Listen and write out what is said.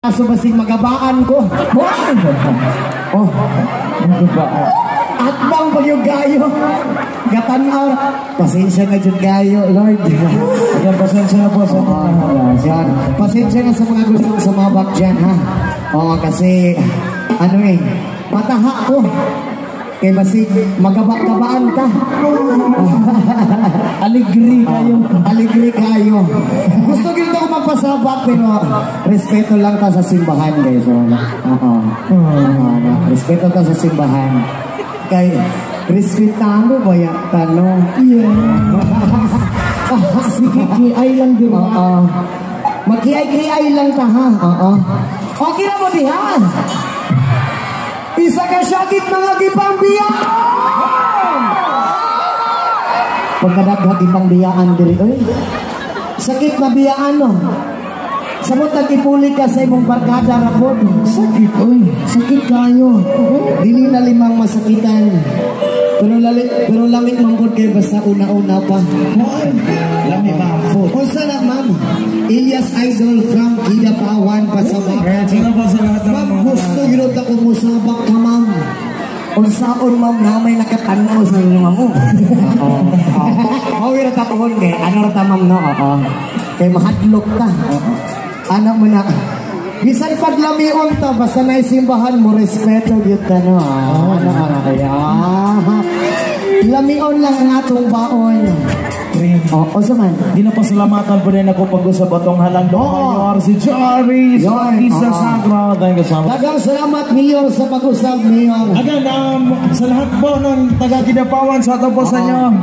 Aso basing magabaan ko. Oh, magabaan. At bang pag yung gayo, gatanaw, pasensya na dyan gayo, Lord. Yan, pasensya na po sa mga yan. Pasensya na sa mga gustong sumabak dyan, ha? Oo, kasi, mataha ko. Kaya basig, magabaan ka. Aligri kayo. Aligri kayo. Gusto gito ko magpasabak, pero respeto lang ta sa simbahan, guys. Respeto ta sa simbahan. Kay, respetado ba yung tanong? Sige, kiay lang din. Mag-kiay lang ta, ha? Okay na mo dihan. Isa ka syakit mga gipang biyaan! Pagkadagha gipang biyaan diri, oy. Sakit na biyaan, no? Samot nagipuli ka sa imong barkada rapod. Sakit, oy. Sakit kayo. Dili na limang masakitan. Pero lamig mambod kayo basta una-una pa. Lamig ba? Unsa na, ma'am? Ilyas Idol from Kidapawan, Pasabak. Ma'am, gusto ginot ako mo sabak ka, ma'am. Unsaon, ma'am, na may nakatanaw sa inyo, ma'am. Mawira tapuhon, eh. Ano rata, ma'am, no? Kay mahadlok ka. Anak mo na. Bisan paglamion ta, basta na isimbahan mo, respeto yun ka, no? Kaya, lamion lang ang atong baon. O saman, di na pasalamatan po rin ako pag-usap atong halang Mayor si Jory sa Sagra. Thank you so much. Dagang salamat, Mayor, sa pag-usap, Mayor. Again, sa lahat po ng taga-Kidapawan sa ito po sa inyo.